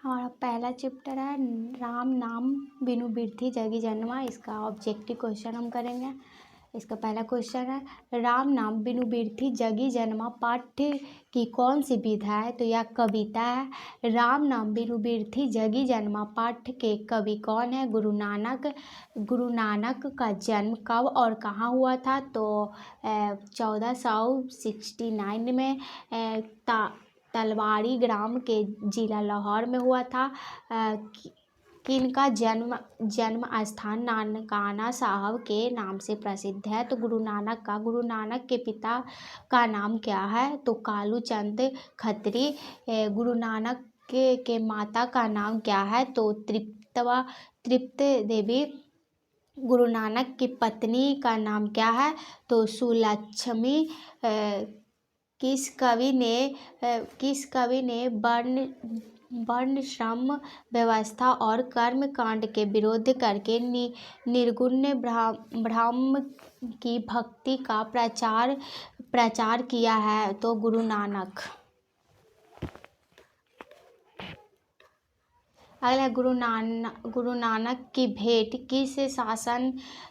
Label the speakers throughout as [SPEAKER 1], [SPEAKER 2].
[SPEAKER 1] हमारा पहला चैप्टर है राम नाम बिनु बिरथी जगी जन्मा। इसका ऑब्जेक्टिव क्वेश्चन हम करेंगे। इसका पहला क्वेश्चन है राम नाम बिनु बिरथी जगी जन्मा पाठ्य की कौन सी विधा है। तो यह कविता है। राम नाम बिनु बिरथी जगी जन्मा पाठ्य के कवि कौन है। गुरु नानक का जन्म कब और कहाँ हुआ था। तो 1469 में तलवाड़ी ग्राम के जिला लाहौर में हुआ था। किनका जन्म स्थान नानकाना साहब के नाम से प्रसिद्ध है। तो गुरु नानक के पिता का नाम क्या है। तो कालू चंद खत्री। गुरु नानक के माता का नाम क्या है। तो तृप्त देवी। गुरु नानक की पत्नी का नाम क्या है। तो सुलक्ष्मी। किस कवि ने वर्ण श्रम व्यवस्था और कर्म कांड के विरोध करके निर्गुण ब्रह्म की भक्ति का प्रचार किया है। तो गुरु नानक। अगला गुरु नानक की भेंट किस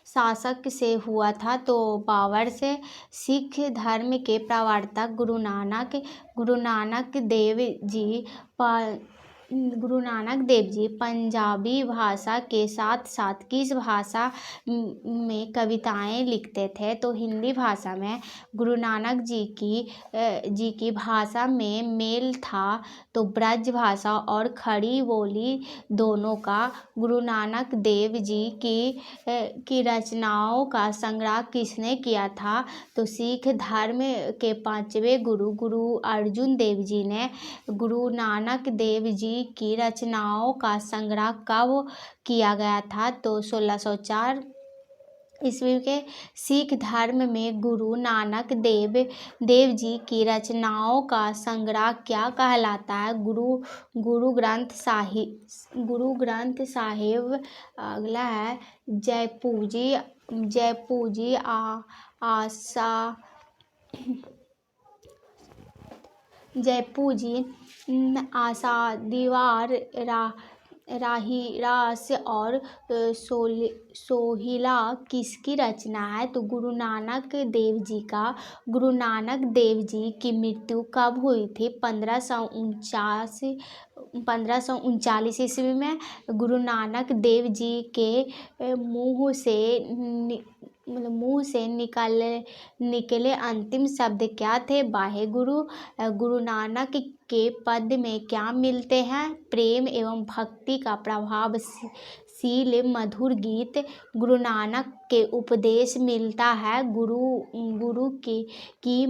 [SPEAKER 1] शासक से हुआ था। तो बाबर से। सिख धर्म के प्रवर्तक गुरु नानक देव जी पंजाबी भाषा के साथ साथ किस भाषा में कविताएं लिखते थे। तो हिंदी भाषा में। गुरु नानक जी की भाषा में मेल था। तो ब्रज भाषा और खड़ी बोली दोनों का। गुरु नानक देव जी की रचनाओं का संग्रह किसने किया था। तो सिख धर्म के 5वें गुरु अर्जुन देव जी ने। गुरु नानक देव जी की रचनाओं का संग्रह कब किया गया था। तो 1604 ईस्वी के। सिख धर्म में गुरु नानक देव जी की रचनाओं का संग्रह क्या कहलाता है। गुरु ग्रंथ साहिब। अगला है जयपूजी आशा दीवार राहिरास और सोहिला किसकी रचना है। तो गुरु नानक देव जी की मृत्यु कब हुई थी। 1539 ईस्वी में। गुरु नानक देव जी के मुंह से निकले अंतिम शब्द क्या थे। वाहे गुरु नानक के पद में क्या मिलते हैं। प्रेम एवं भक्ति का प्रभावशील मधुर गीत। गुरु नानक के उपदेश मिलता है। गुरु की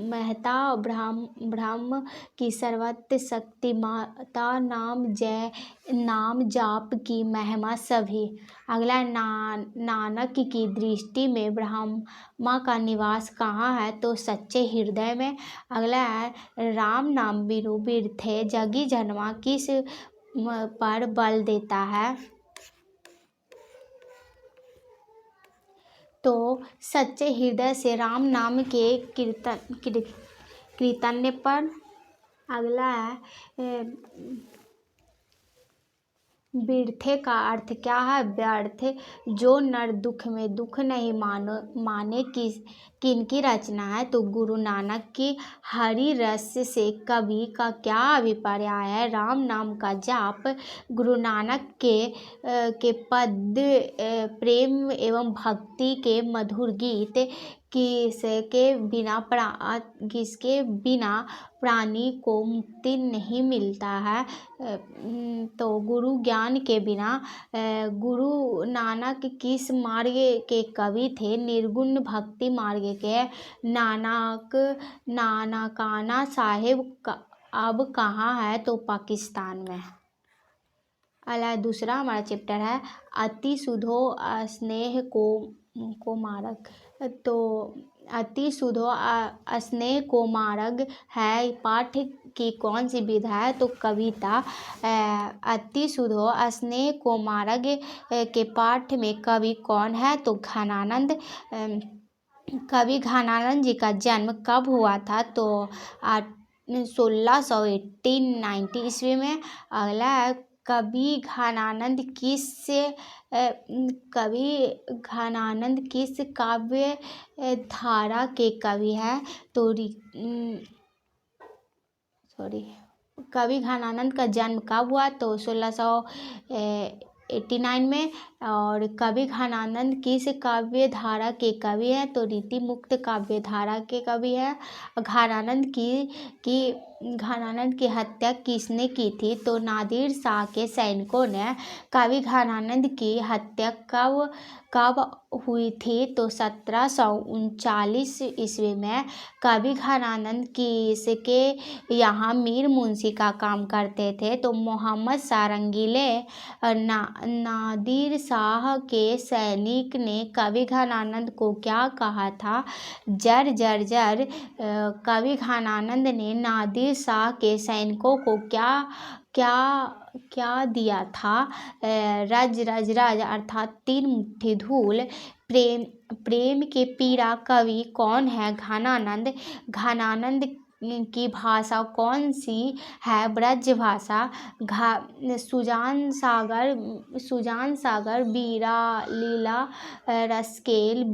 [SPEAKER 1] महता ब्रह्म की सर्वत्र शक्ति माता नाम जाप की महिमा सभी। अगला नानक की दृष्टि में ब्रह्मा का निवास कहाँ है। तो सच्चे हृदय में। अगला है राम नाम बिनु बिरथै जगी जन्मा किस पर बल देता है। तो सच्चे हृदय से राम नाम के कीर्तन पर। अगला है बिरथे का अर्थ क्या है। व्यर्थ। जो नर दुख में दुख नहीं माने किनकी रचना है। तो गुरु नानक की। हरि रस से कवि का क्या अभिप्राय है। राम नाम का जाप। गुरु नानक के पद प्रेम एवं भक्ति के मधुर गीत। किसके बिना प्राणी को मुक्ति नहीं मिलता है। तो गुरु ज्ञान के बिना। गुरु नानक किस मार्ग के कवि थे। निर्गुण भक्ति मार्ग के। नानकाना साहिब अब कहाँ है। तो पाकिस्तान में। अगला दूसरा हमारा चैप्टर है अति सुधो स्नेह को मारक। तो अति सुधो स्नेह को मार्ग है पाठ की कौन सी विधा है। तो कविता। अति सुधो स्नेह को मार्ग के पाठ में कवि कौन है। तो घनानंद। कवि घनानंद जी का जन्म कब हुआ था। तो 1690 ईस्वी में। अगला है कवि घनानंद किस काव्य धारा के कवि है? तो कवि घनानंद का जन्म कब हुआ? तो 1689 में। और कवि घनानंद किस काव्य धारा के कवि हैं? तो रीति मुक्त काव्य धारा के कवि हैं। घनानंद की हत्या किसने की थी? तो नादिर शाह के सैनिकों ने। कवि घनानंद की हत्या कब हुई थी? तो 1739 ईस्वी में। कवि घनानंद किसके यहाँ मीर मुंशी का काम करते थे? तो मोहम्मद शाह रंगीले। नादिर शाह के सैनिक ने कवि घनानंद को क्या कहा था? जर जर जर। कवि घनानंद ने नादिर शाह के सैनिकों को क्या दिया था? रज रज रज अर्थात 3 मुट्ठी धूल। प्रेम के पीड़ा कवि कौन है? घनानंद की भाषा कौन सी है? ब्रज भाषा। सुजान सागर बीरा लीला रसकेल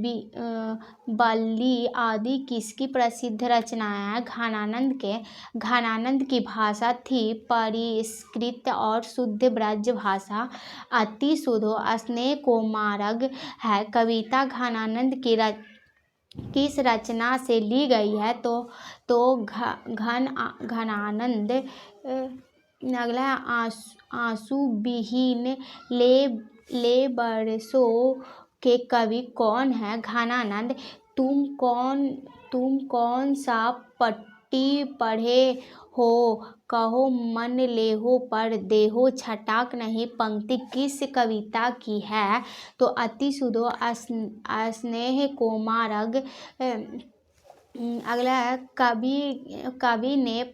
[SPEAKER 1] बल्ली आदि किसकी प्रसिद्ध रचनाएं हैं? घनानंद की भाषा थी परिष्कृत और शुद्ध ब्रज भाषा। अति शुद्धो स्नेह को मार्ग है कविता घनानंद की किस रचना से ली गई है? तो घनानंद। अगला है आंसू विहीन ले बरसों के कवि कौन है? घनानंद। तुम कौन सा पट्टी पढ़े हो? कहो मन लेहो पर देहो छटाक नहीं पंक्ति किस कविता की है? तो अति शुद्धो स्नेह को मार्ग। अगला है कवि ने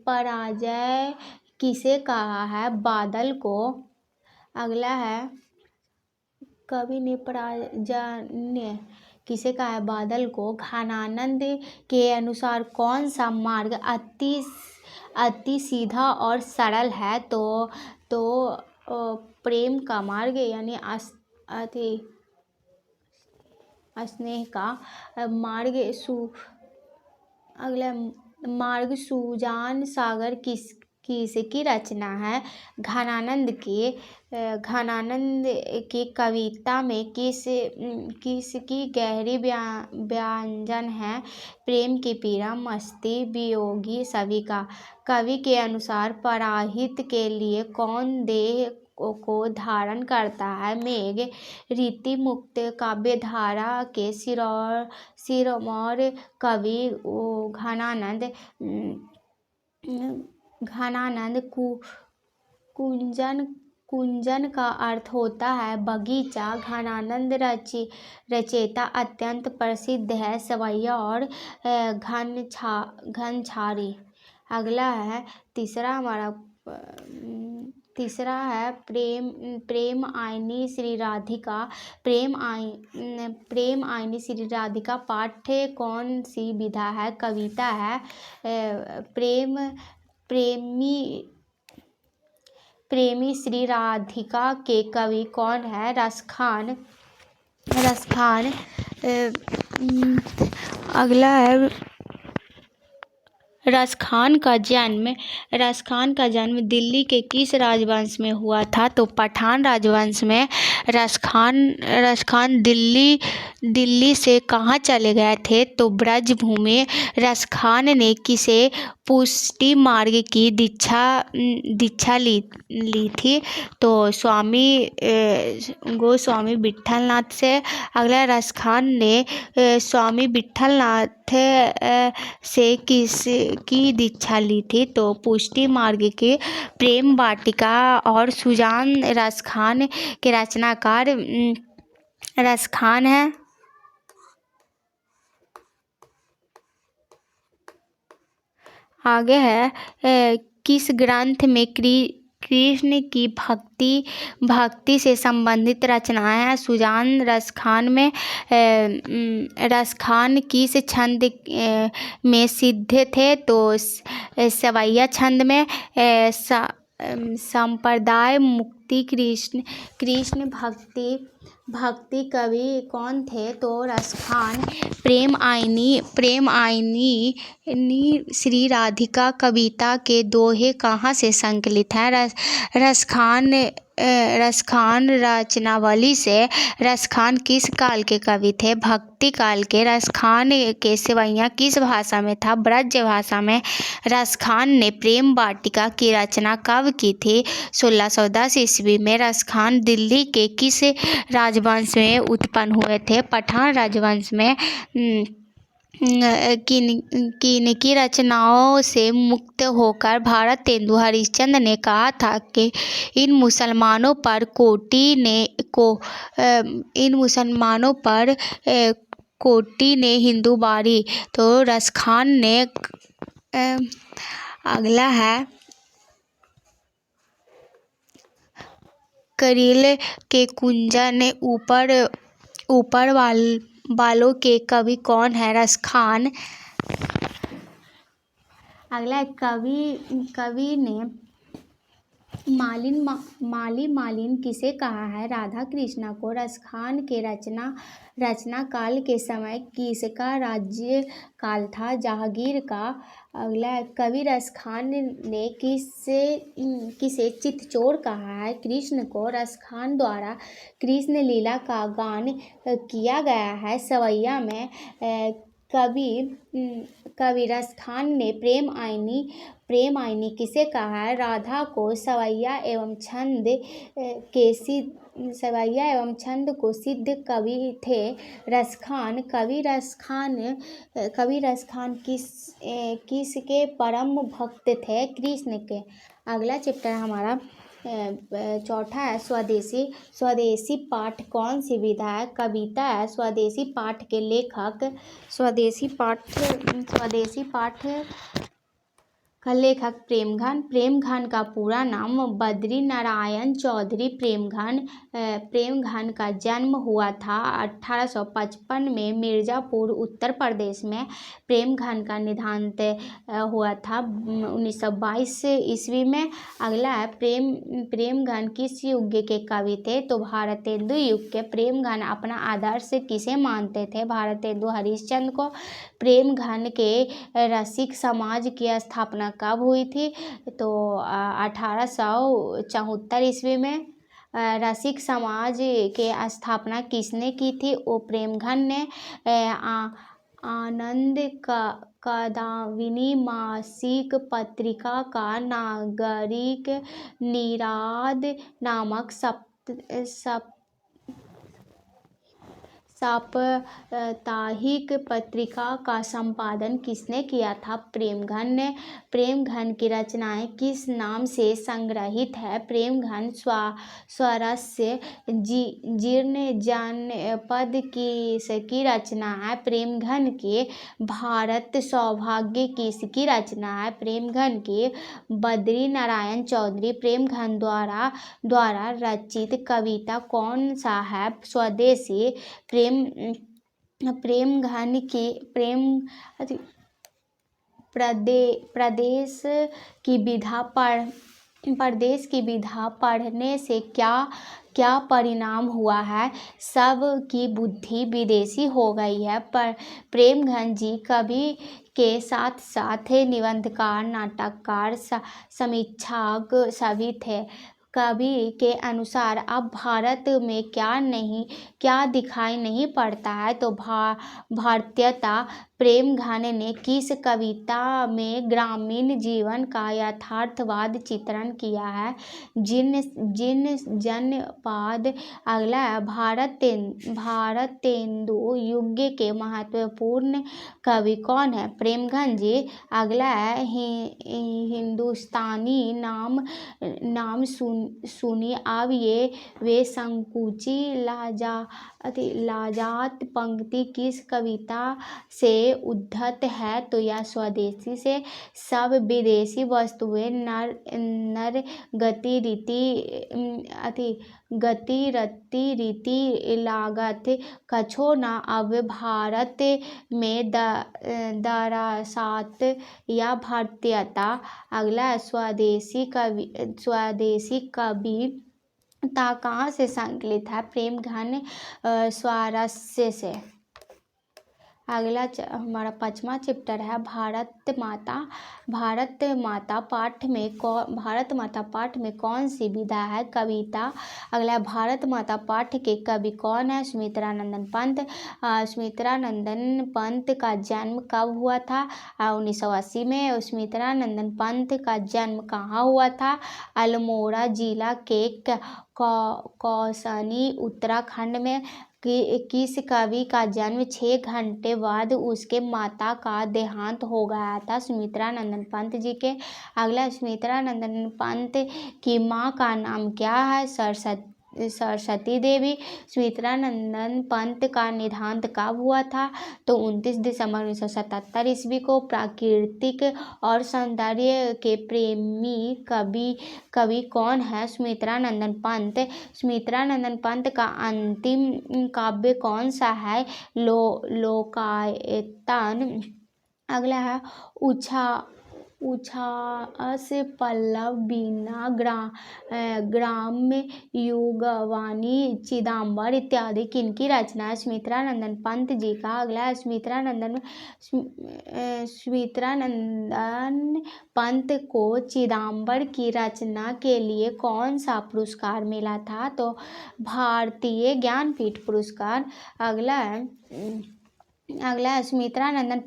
[SPEAKER 1] पराजय किसे कहा है? बादल को। अगला है कवि ने पराजय किसे कहा है? बादल को। घनानंद के अनुसार कौन सा मार्ग अति सीधा और सरल है? तो प्रेम का मार्ग यानी स्नेह का मार्ग। अगला मार्ग सुजान सागर किसकी रचना है? घनानंद की कविता में किसकी गहरी व्यंजन है? प्रेम की पीड़ा मस्ती वियोगी सभी का। कवि के अनुसार पराहित के लिए कौन देह को धारण करता है? मेघ। रीति मुक्त काव्य धारा के शिरोमणि कवि घनानंद। कुंजन का अर्थ होता है बगीचा। घनानंद रचयिता अत्यंत प्रसिद्ध है सवैया और घनछारी। अगला है तीसरा है प्रेम आइनी श्री राधिका। प्रेम आइनी श्री राधिका पाठ्य कौन सी विधा है? कविता है। प्रेमी श्री राधिका के कवि कौन है? रसखान। अगला है रसखान का जन्म दिल्ली के किस राजवंश में हुआ था? तो पठान राजवंश में। रसखान दिल्ली से कहाँ चले गए थे? तो ब्रजभूमि। रसखान ने किसे पुष्टि मार्ग की दीक्षा ली थी? तो गोस्वामी विट्ठलनाथ से। अगला रसखान ने स्वामी विट्ठलनाथ से किसकी दीक्षा ली थी? तो पुष्टि मार्ग के। प्रेम वाटिका और सुजान रसखान के रचनाकार रसखान है। आगे है किस ग्रंथ में कृष्ण की भक्ति से संबंधित रचनाएं हैं। सुजान रसखान किस छंद में सिद्ध थे? तो सवैया छंद में। संप्रदाय मुक्ति कृष्ण भक्ति कवि कौन थे? तो रसखान। प्रेम आईनी श्री राधिका कविता के दोहे कहाँ से संकलित हैं? रसखान रचनावली से। रसखान किस काल के कवि थे? भक्ति काल के। रसखान के सवैया किस भाषा में था? ब्रज भाषा में। रसखान ने प्रेम वाटिका की रचना कब की थी? 1610 ईस्वी में। रसखान दिल्ली के किस राजवंश में उत्पन्न हुए थे? पठान राजवंश में। किनकी रचनाओं से मुक्त होकर भारतेंदु हरिश्चंद्र ने कहा था कि इन मुसलमानों पर कोटी ने हिंदू बारी? तो रसखान ने। अगला है करील के कुंजन ऊपर बालों के कवि कौन है? रसखान। अगला है कवि ने मालिन किसे कहा है? राधा कृष्णा को। रसखान के रचना काल के समय किसका राज्य काल था? जहांगीर का। अगला है कवि रसखान ने किसे चितचोर कहा है? कृष्ण को। रसखान द्वारा कृष्ण लीला का गान किया गया है सवैया में। कवि रसखान ने प्रेम आईनी किसे कहा है? राधा को। सवैया एवं छंद को सिद्ध कवि थे रसखान। कवि रसखान किसके परम भक्त थे? कृष्ण के। अगला चैप्टर हमारा चौथा है स्वदेशी पाठ कौन सी विधा है? कविता है। स्वदेशी पाठ के लेखक। स्वदेशी पाठ का लेखक प्रेमघन का पूरा नाम बद्री नारायण चौधरी प्रेमघन का जन्म हुआ था 1855 में मिर्जापुर उत्तर प्रदेश में। प्रेमघन का निधन हुआ था 1922 ईस्वी में। अगला है प्रेमघन किस युग के कवि थे? तो भारतेंदु युग के। प्रेमघन अपना आदर्श किसे मानते थे? भारतेंदु हरिश्चंद्र को। प्रेमघन के रसिक समाज की स्थापना कब हुई थी? तो 1874 ईस्वी में। रसिक समाज के स्थापना किसने की थी? वो प्रेमघन ने। आनंद कदाविनी मासिक पत्रिका का नागरिक निराद नामक साप्ताहिक पत्रिका का संपादन किसने किया था? प्रेमघन ने। प्रेमघन की रचनाएं किस नाम से संग्रहित है? प्रेमघन स्वरस्य जीर्ण जनपद की रचना है। प्रेमघन की भारत सौभाग्य किसकी रचना है? प्रेमघन की बद्री नारायण चौधरी। प्रेमघन द्वारा रचित कविता कौन सा है? स्वदेशी। प्रेमघन की प्रदेश की विधा पढ़ने से क्या परिणाम हुआ है? सब की बुद्धि विदेशी हो गई है। पर प्रेमघन जी कवि के साथ साथ निबंधकार, नाटककार, समीक्षक सभी थे। कवि के अनुसार अब भारत में क्या दिखाई नहीं पड़ता है? तो भारतीयता। प्रेमघन ने किस कविता में ग्रामीण जीवन का यथार्थवाद चित्रण किया है? जिन जनपद। अगला है भारतेंदु युग के महत्वपूर्ण कवि कौन है? प्रेमघन जी। अगला है हिंदुस्तानी नाम सुनिए अब वे संकुची लाजात पंक्ति किस कविता से वस्तुएं उद्धत है तो यह स्वदेशी से सब विदेशी वस्तुएं नर गति रीति लागत कछो न अब भारत में दरासात या भारतीयता। अगला स्वदेशी कविता कहाँ से संकलित है? प्रेम घन स्वारस्य से। अगला हमारा 5वां चैप्टर है भारत माता पाठ में कौन सी विधा है? कविता। अगला भारत माता पाठ के कवि कौन है? सुमित्रानंदन पंत। सुमित्रानंदन पंत का जन्म कब हुआ था? 1980 में। सुमित्रानंदन पंत का जन्म कहाँ हुआ था? अल्मोड़ा जिला के कौसानी उत्तराखंड में। किस कवि का जन्म 6 घंटे बाद उसके माता का देहांत हो गया था? सुमित्रानंदन पंत जी के। अगला सुमित्रानंदन पंत की माँ का नाम क्या है? सरस्वती देवी। सुमित्रानंदन पंत का निधन कब हुआ था? तो 29 दिसंबर 1977 ईस्वी को। प्राकृतिक और सौंदर्य के प्रेमी कवि कौन है? सुमित्रानंदन पंत। सुमित्रानंदन पंत का अंतिम काव्य कौन सा है? लोकायतन। अगला है उच्छ्वास पल्लव वीणा ग्राम्य युगवाणी चिदंबर इत्यादि किनकी रचना है? सुमित्रानंदन पंत जी का। अगला है सुमित्रानंदन पंत को चिदंबर की रचना के लिए कौन सा पुरस्कार मिला था? तो भारतीय ज्ञानपीठ पुरस्कार। अगला है सुमित्रानंदन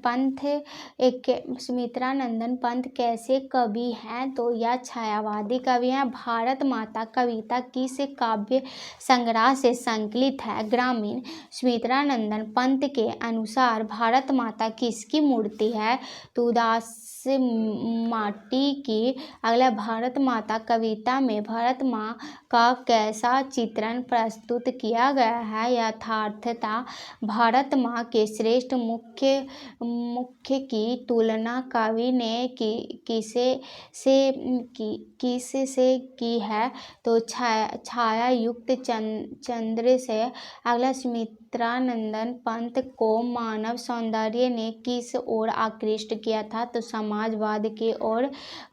[SPEAKER 1] पंत कैसे कवि हैं? तो यह छायावादी कवि हैं। भारत माता कविता किस काव्य संग्रह से संकलित है? ग्रामीण। सुमित्रानंदन पंत के अनुसार भारत माता किसकी मूर्ति है? तो उदास माटी की। अगला भारत माता कविता में भारत माँ का कैसा चित्रण प्रस्तुत किया गया है? यथार्थता। भारत माँ के श्रेष्ठ मुख्य की तुलना कवि ने किसे से की है? तो छाया युक्त चंद्र से। अगला सुमित्रानंदन पंत को मानव सौंदर्य ने किस ओर आकृष्ट किया था? तो समाजवाद की ओर।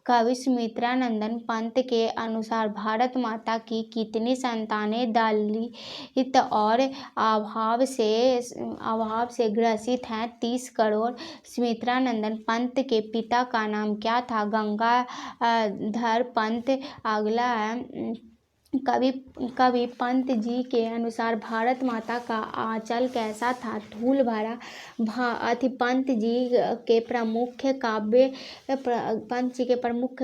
[SPEAKER 1] कवि सुमित्रानंदन पंत के अनुसार भारत माता की कितनी संतानें दलित और अभाव से ग्रसित हैं? 30 करोड़। सुमित्रानंदन पंत के पिता का नाम क्या था? गंगाधर पंत। अगला है कवि पंत जी के अनुसार भारत माता का आंचल कैसा था? धूल भरा। पंत जी के प्रमुख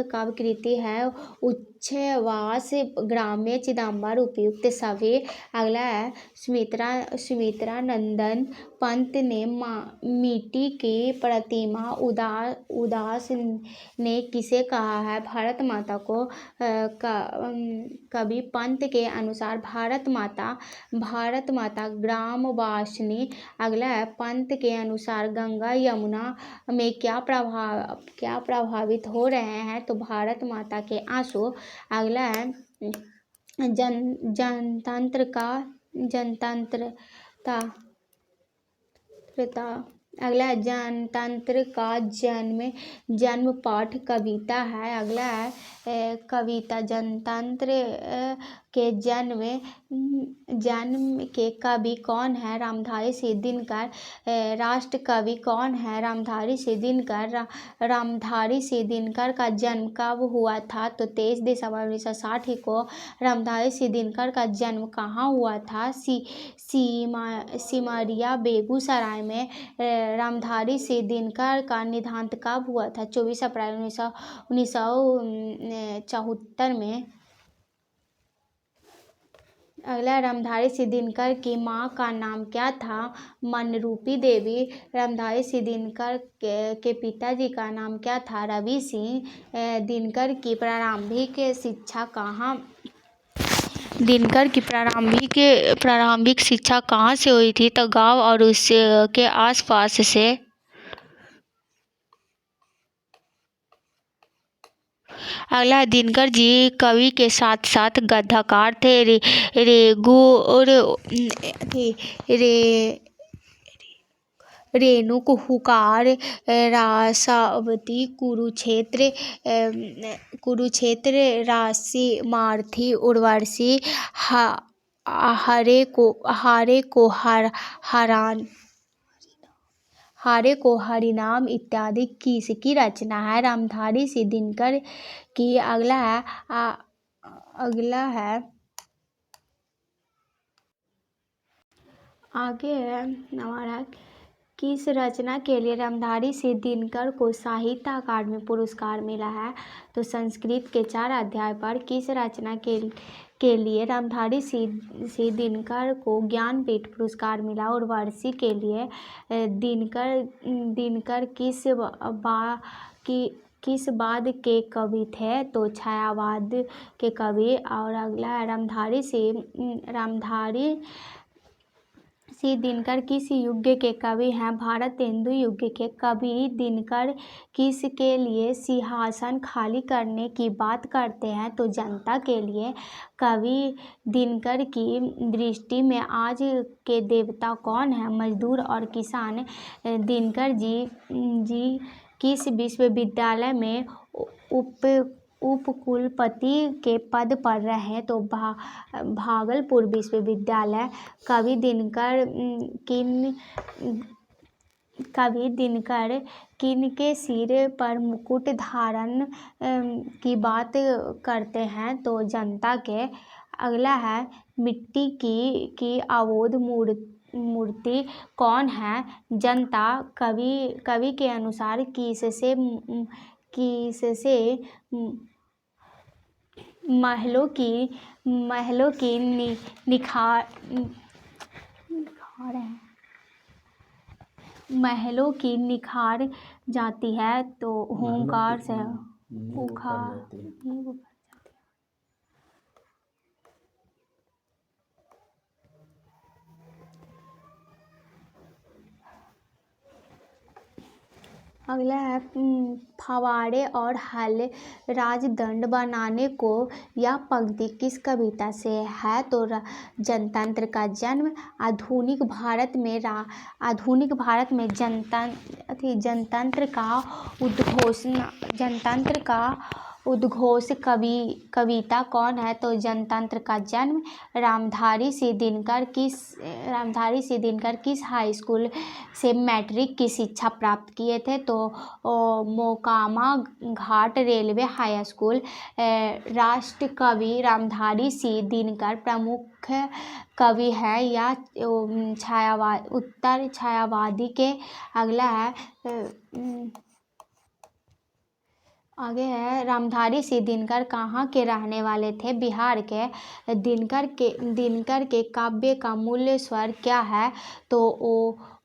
[SPEAKER 1] काव्य कृति है उच्छ्वास ग्राम्य चिदंबर उपयुक्त सभी। अगला है सुमित्रानंदन पंत ने मिट्टी की प्रतिमा उदास ने किसे कहा है? भारत माता को। कवि पंत के अनुसार भारत माता ग्रामवासिनी। अगला है पंत के अनुसार गंगा यमुना में क्या प्रभावित हो रहे हैं? तो भारत माता के आंसू। अगला है अगला है जनतंत्र का जन्म पाठ कविता है। अगला है कविता जनतंत्र के जन्म के कवि कौन है? रामधारी सिंह दिनकर। राष्ट्र कवि कौन है? रामधारी सिंह दिनकर। रामधारी सिंह दिनकर का जन्म कब हुआ था? तो 23 दिसंबर 1960 को। रामधारी सिंह दिनकर का जन्म कहाँ हुआ था? सिमरिया बेगूसराय में। रामधारी सिंह दिनकर का निधन कब हुआ था? 24 अप्रैल 1974 में। अगला रामधारी सिंह दिनकर की माँ का नाम क्या था? मनरूपी देवी। रामधारी सिंह दिनकर के पिताजी का नाम क्या था? रवि सिंह। दिनकर की प्रारंभिक शिक्षा कहाँ से हुई थी? तो गांव और उसके आसपास से। अगला दिनकर जी कवि के साथ साथ गद्यकार थे। रेणुक, हुंकार, रासावती, कुरुक्षेत्र, राशिमार्थी, उर्वशी, हारे को हरिनाम इत्यादि किसकी रचना है? रामधारी सिंह दिनकर की। अगला है आगे है हमारा, किस रचना के लिए रामधारी सिंह दिनकर को साहित्य अकादमी पुरस्कार मिला है? तो संस्कृत के 4 अध्याय पर। किस रचना के लिए रामधारी सिंह दिनकर को ज्ञानपीठ पुरस्कार मिला? उर्वशी के लिए। दिनकर किस बाद के कवि थे? तो छायावाद के कवि। और अगला है रामधारी सिंह दिनकर किस युग के कवि हैं? भारतेंदु युग के कवि दिनकर किसके लिए सिंहासन खाली करने की बात करते हैं? तो जनता के लिए। कवि दिनकर की दृष्टि में आज के देवता कौन है? मजदूर और किसान। दिनकर जी किस विश्वविद्यालय में उपकुलपति के पद पर रहे? तो भागलपुर विश्वविद्यालय। कवि दिनकर किन के सिर पर मुकुट धारण की बात करते हैं? तो जनता के। अगला है मिट्टी की अबोध मूर्ति कौन है? जनता। कवि के अनुसार किससे महलों की निखार जाती है? तो हुंकार से अगला है फव्वारे और हल राजदंड बनाने को यह पंक्ति किस कविता से है? तो जनतंत्र का जन्म। आधुनिक भारत में जनतंत्र का उद्घोष कविता कौन है? तो जनतंत्र का जन्म। रामधारी सिंह दिनकर किस हाई स्कूल से मैट्रिक की शिक्षा प्राप्त किए थे? तो मोकामा घाट रेलवे हाई स्कूल। राष्ट्र कवि रामधारी सिंह दिनकर प्रमुख कवि है या उत्तर छायावादी के। अगला है आगे है रामधारी सिंह दिनकर कहाँ के रहने वाले थे? बिहार के। दिनकर के काव्य का मूल स्वर क्या है? तो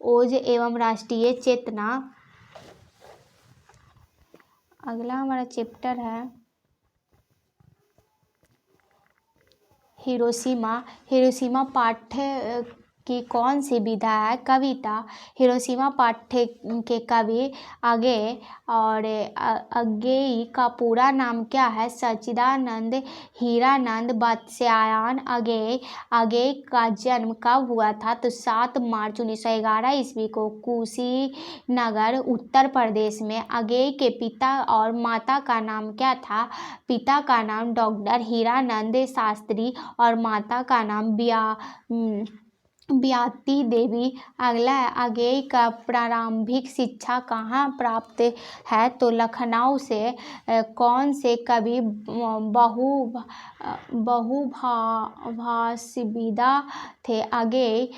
[SPEAKER 1] ओज एवं राष्ट्रीय चेतना। अगला हमारा चैप्टर है हिरोशिमा पाठ्य की कौन सी विधा है? कविता। हिरोशिमा पाठ्य के कवि अगेय। और अगेई का पूरा नाम क्या है? सच्चिदानंद हीरानंद वात्स्यायन अगेय। अगेय का जन्म कब हुआ था? तो 7 मार्च 1911 ईस्वी को कुशीनगर उत्तर प्रदेश में। अगेय के पिता और माता का नाम क्या था? पिता का नाम डॉक्टर हीरानंद शास्त्री और माता का नाम ब्याती देवी। अगला है अगेय का प्रारंभिक शिक्षा कहाँ प्राप्त है? तो लखनऊ से। कौन से कवि बहुभाषिविदा थे? अगेय।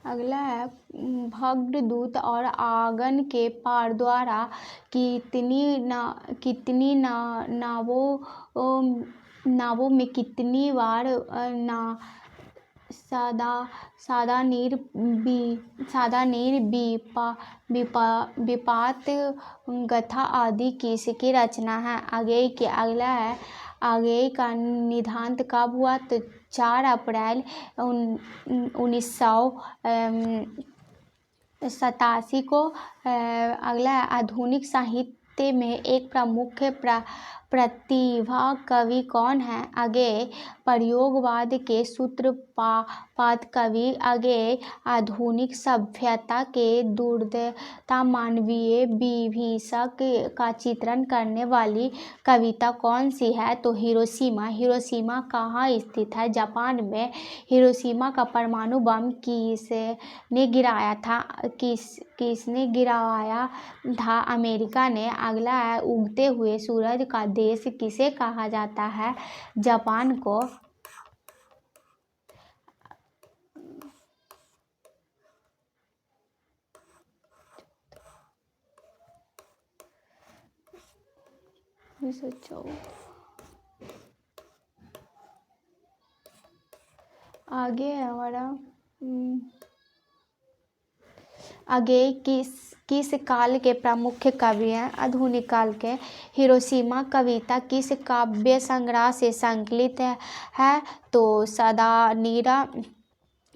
[SPEAKER 1] अगला है भगदूत और आंगन के पार द्वारा कितनी नावों में कितनी बार सादानीर विपात गाथा आदि किसकी रचना है? अगला है अगेय का निधन कब हुआ? तो 4 अप्रैल 1987 को। अगला है आधुनिक साहित्य में एक प्रमुख प्रतिभा कवि कौन है? अगेय प्रयोगवाद के सूत्रपात कवि। अगेय आधुनिक सभ्यता के दुर्दशा मानवीय विभीषक का चित्रण करने वाली कविता कौन सी है? तो हिरोशिमा। हिरोशिमा कहाँ स्थित है? जापान में। हिरोशिमा का परमाणु बम किसने गिराया था? अमेरिका ने। अगला है उगते हुए सूरज का देश किसे कहा जाता है? जापान को। आगे है हमारा अगेय किस काल के प्रमुख कवि हैं? आधुनिक काल के। हिरोशिमा कविता किस काव्य संग्रह से संकलित है? तो सादानीरा।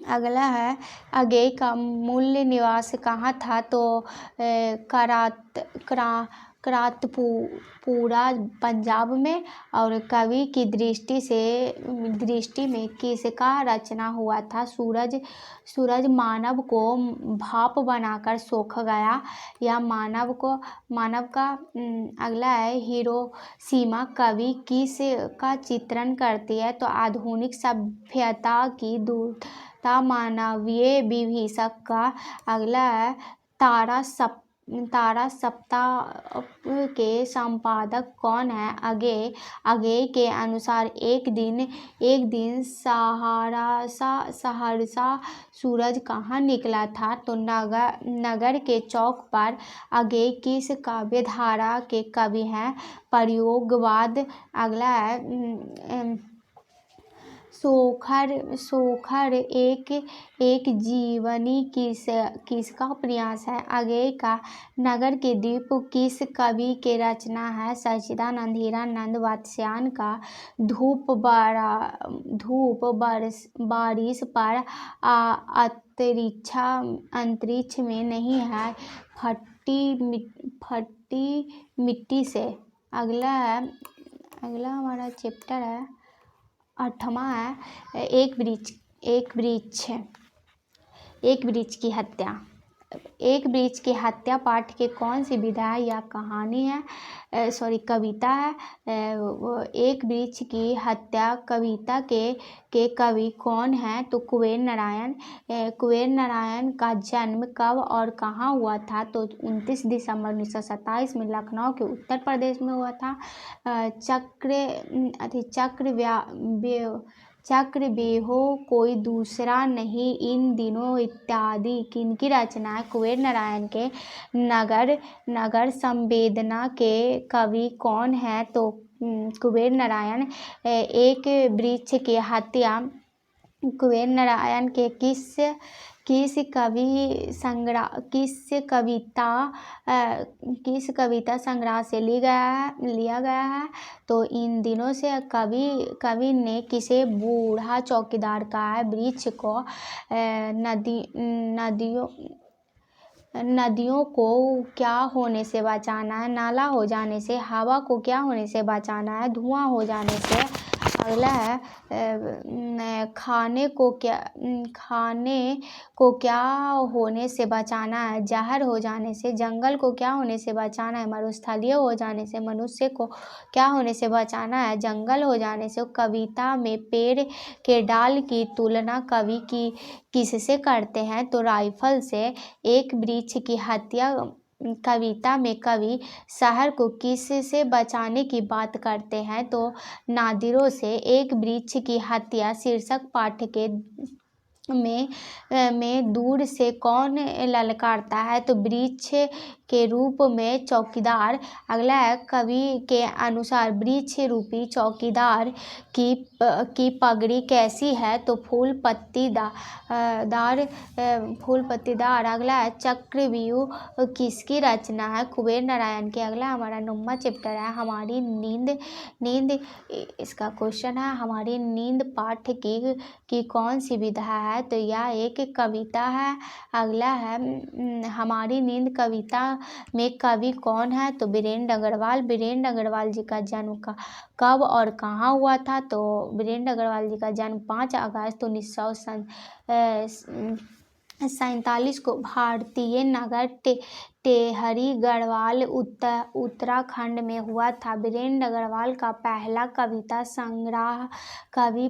[SPEAKER 1] अगला है अगेय का मूल निवास कहाँ था? तो करातपुरा पंजाब में। और कवि की दृष्टि में किसका रचना हुआ था? सूरज मानव को भाप बनाकर सोख गया या मानव का। अगला है हिरोशिमा कवि किस का चित्रण करती है? तो आधुनिक सभ्यता की दुर्दशा मानवीय विभीषक का। अगला है तारा सप्ताह के संपादक कौन है? अगेय के अनुसार एक दिन सहरसा सूरज कहाँ निकला था? तो नगर के चौक पर। अगेय किस काव्य धारा के कवि हैं? प्रयोगवाद। अगला है सोखर एक जीवनी किसका प्रयास है? अगेय का नगर के द्वीप किस कवि के रचना है? सच्चिदानंद हीरानंद वात्स्यायन का। धूप बारिश पर अंतरिक्ष में नहीं है, फटी मिट्टी से। अगला हमारा चैप्टर है 8वां है एक वृक्ष की हत्या। एक वृक्ष की हत्या पाठ के कौन सी विधा या कहानी है? कविता है। एक वृक्ष की हत्या कविता के कवि कौन है? तो कुबेर नारायण। कुबेर नारायण का जन्म कब और कहाँ हुआ था? तो 29 दिसंबर 1927 में लखनऊ के उत्तर प्रदेश में हुआ था। चक्रव्यूह कोई दूसरा नहीं इन दिनों इत्यादि किनकी रचना है? कुबेर नारायण के। नगर संवेदना के कवि कौन है? तो कुबेर नारायण। एक वृक्ष की हत्या कुबेर नारायण के किस कविता संग्रह से लिया गया है? तो इन दिनों से कवि ने किसे बूढ़ा चौकीदार कहा है? वृक्ष को। नदियों को क्या होने से बचाना है? नाला हो जाने से। हवा को क्या होने से बचाना है? धुआं हो जाने से। अगला है खाने को क्या होने से बचाना है? जहर हो जाने से। जंगल को क्या होने से बचाना है? मरुस्थलीय हो जाने से। मनुष्य को क्या होने से बचाना है? जंगल हो जाने से। कविता में पेड़ के डाल की तुलना कवि किससे करते हैं? तो राइफल से। एक वृक्ष की हत्या कविता में कवि शहर को किससे बचाने की बात करते हैं? तो नादिरों से। एक वृक्ष की हत्या शीर्षक पाठ के में दूर से कौन ललकारता है, तो वृक्ष के रूप में चौकीदार। अगला है, कवि के अनुसार वृक्ष रूपी चौकीदार की पगड़ी कैसी है, तो फूल पत्तीदार। अगला है, चक्रव्यूह किसकी रचना है, कुबेर नारायण की। अगला हमारा 9वां चैप्टर है, हमारी नींद। इसका क्वेश्चन है, हमारी नींद पाठ की कौन सी विधा है, तो यह एक कविता है। अगला है, हमारी नींद कविता में कवि कौन है, तो वीरेंद्र अग्रवाल। वीरेंद्र अग्रवाल जी का जन्म कब और कहाँ हुआ था, तो वीरेंद्र अग्रवाल जी का जन्म 5 अगस्त 1947 को भारतीय नगर टेहरी गढ़वाल उत्तराखंड में हुआ था। वीरेंद्र अग्रवाल का पहला कविता संग्रह कभी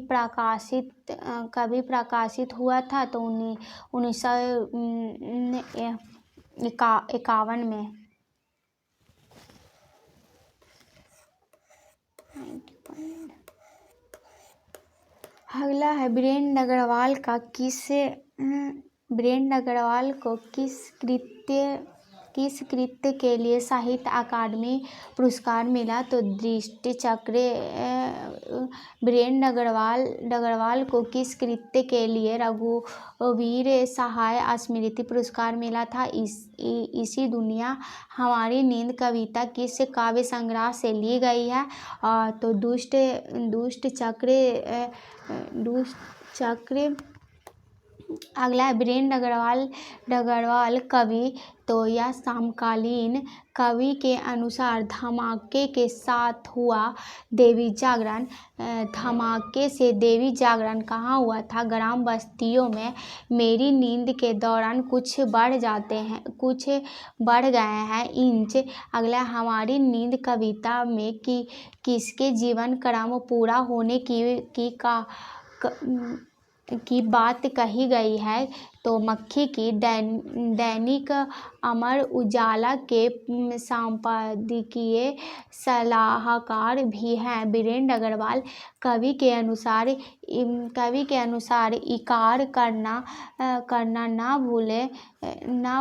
[SPEAKER 1] प्रकाशित हुआ था, तो 1951 में। अगला है, वीरेंद्र अग्रवाल को किस कृत्य के लिए साहित्य अकादमी पुरस्कार मिला, तो दृष्टि चक्र। वीरेंद्र अग्रवाल को किस कृत्य के लिए रघुवीर सहाय स्मृति पुरस्कार मिला था, इसी दुनिया हमारी नींद कविता किस काव्य संग्रह से ली गई है, तो दुष्ट चक्र। अगला है, वीरेंद्र अग्रवाल कवि, तो यह समकालीन कवि के अनुसार धमाके के साथ हुआ देवी जागरण। धमाके से देवी जागरण कहाँ हुआ था, ग्राम बस्तियों में। मेरी नींद के दौरान कुछ बढ़ गए हैं इंच। अगला, हमारी नींद कविता में किसके जीवन क्रम पूरा होने की बात कही गई है, तो मक्खी की। दैनिक अमर उजाला के संपादकीय सलाहकार भी हैं वीरेंद्र अग्रवाल। कवि के अनुसार इकार करना ना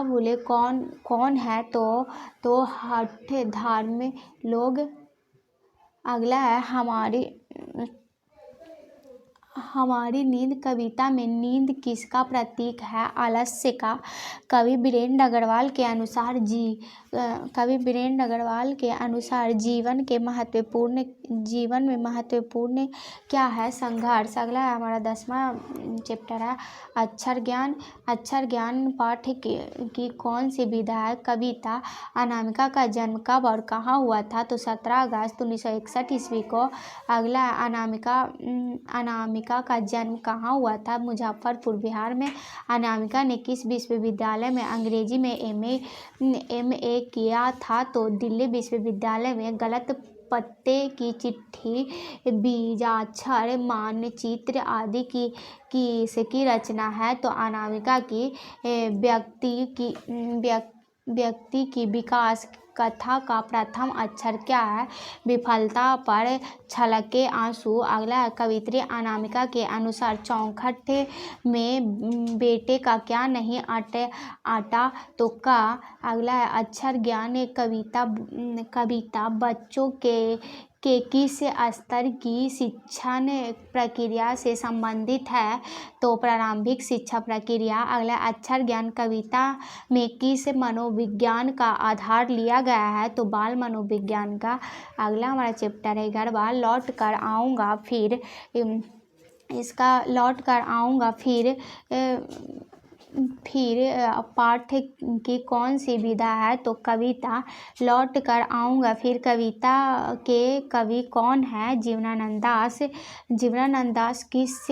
[SPEAKER 1] भूले कौन है, तो हठ धर्म लोग। अगला है, हमारी नींद कविता में नींद किसका प्रतीक है, आलस्य का। कवि वीरेंद्र अग्रवाल के अनुसार जीवन में महत्वपूर्ण क्या है, संघर्ष। अगला है, हमारा 10वां चैप्टर है, अक्षर ज्ञान पाठ की कौन सी विधा है, कविता। अनामिका का जन्म कब और कहाँ हुआ था, तो 17 अगस्त 1961 ईस्वी को। अगला है, अनामिका का जन्म कहाँ हुआ था, मुजफ्फरपुर बिहार में। अनामिका ने किस विश्वविद्यालय में अंग्रेजी में एमए किया था, तो दिल्ली विश्वविद्यालय में। गलत पते की चिट्ठी, बीजाक्षर, मानचित्र आदि की रचना है, तो अनामिका की। व्यक्ति की विकास कथा का प्रथम अक्षर क्या है, विफलता पर छलके आंसू। अगला है, कवित्री अनामिका के अनुसार चौखट में बेटे का क्या नहीं आटा, तो का। अगला है, अक्षर ज्ञान कविता बच्चों के किस स्तर की शिक्षण प्रक्रिया से संबंधित है, तो प्रारंभिक शिक्षा प्रक्रिया। अगला, अक्षर ज्ञान कविता में किस मनोविज्ञान का आधार लिया गया है, तो बाल मनोविज्ञान का। अगला हमारा चैप्टर है गढ़वाल लौट कर आऊँगा फिर पाठ की कौन सी विधा है, तो कविता। लौट कर आऊँगा फिर कविता के कवि कौन है, जीवनानंद दास। किस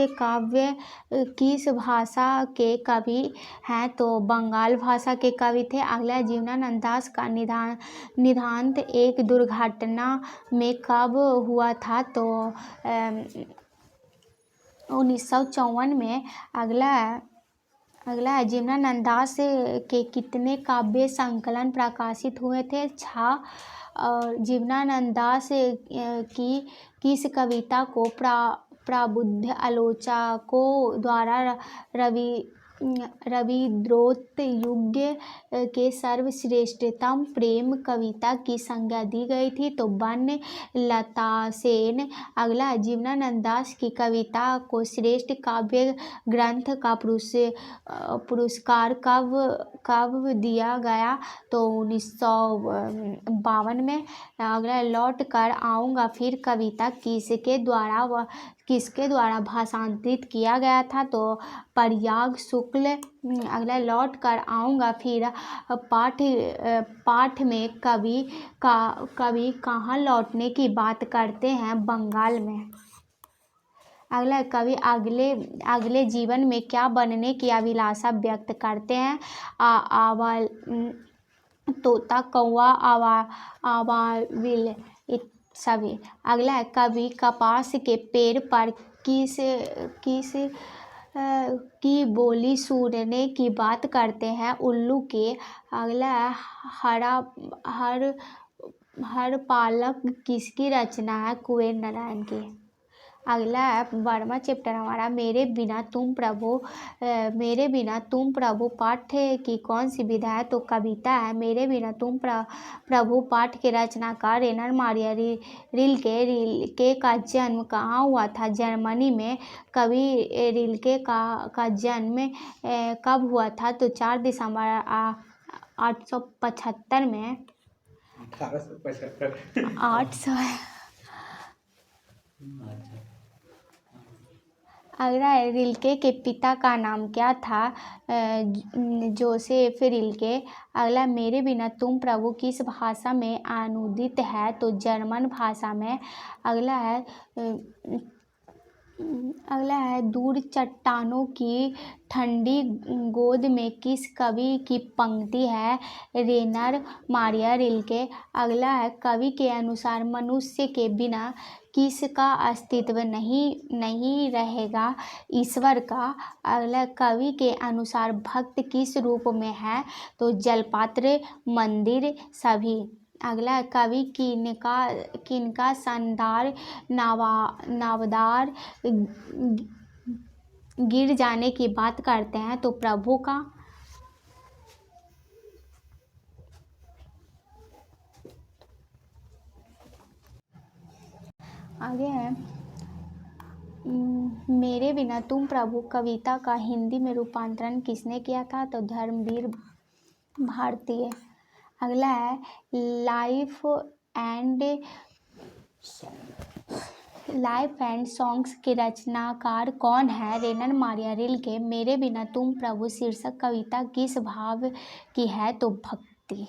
[SPEAKER 1] भाषा के कवि हैं, तो बंगाल भाषा के कवि थे। अगला, जीवनानंद दास का निधन एक दुर्घटना में कब हुआ था, तो 1954 में। अगला है, जीवनानंद दास के कितने काव्य संकलन प्रकाशित हुए थे, 6। और जीवनानंद दास की किस कविता को प्रबुद्ध आलोचकों द्वारा रविद्रोत युग के सर्वश्रेष्ठतम प्रेम कविता की संज्ञा दी गई थी। तो वन्य लतासेन। अगला है जीवनानंद दास की कविता को श्रेष्ठ काव्य ग्रंथ का पुरस्कार कब दिया गया? तो 1952 में। अगला लौट कर आऊँगा फिर कविता किसके द्वारा भाषांतरित किया गया था? तो प्रयाग शुक्ल। अगला लौट कर आऊँगा फिर पाठ में कवि कहाँ लौटने की बात करते हैं? बंगाल में। अगला कवि अगले जीवन में क्या बनने की अभिलाषा व्यक्त करते हैं? तोता, कौवा, आवाविल सभी। अगला है कवि कपास के पेड़ पर किस की बोली सुनने की बात करते हैं? उल्लू के। अगला है हर पालक किसकी रचना है? कुंवर नारायण की। अगला है वर्मा चैप्टर हमारा मेरे बिना तुम प्रभु पाठ की कौन सी विधा है? तो कविता है। मेरे बिना तुम प्रभु पाठ के रचनाकार रेनर मारिया रिल्के का जन्म कहाँ हुआ था? जर्मनी में। कवि रिल्के का जन्म कब हुआ था? तो 4 दिसंबर 1875 में। 800। अगला है रिल्के के पिता का नाम क्या था? Joseph Rilke. अगला मेरे बिना तुम प्रभु किस भाषा में अनुदित है? तो जर्मन भाषा में। अगला है दूर चट्टानों की ठंडी गोद में किस कवि की पंक्ति है? रेनर मारिया रिल्के। अगला है कवि के अनुसार मनुष्य के बिना किसका अस्तित्व नहीं रहेगा? ईश्वर का। अगला कवि के अनुसार भक्त किस रूप में है? तो जलपात्र, मंदिर सभी। अगला कवि किनका शानदार नावदार गिर जाने की बात करते हैं? तो प्रभु का। आगे है मेरे बिना तुम प्रभु कविता का हिंदी में रूपांतरण किसने किया था? तो धर्मवीर भारतीय। अगला है लाइफ एंड सॉन्ग्स के रचनाकार कौन है? रेनर मारिया रिल्के। मेरे बिना तुम प्रभु शीर्षक कविता किस भाव की है? तो भक्ति।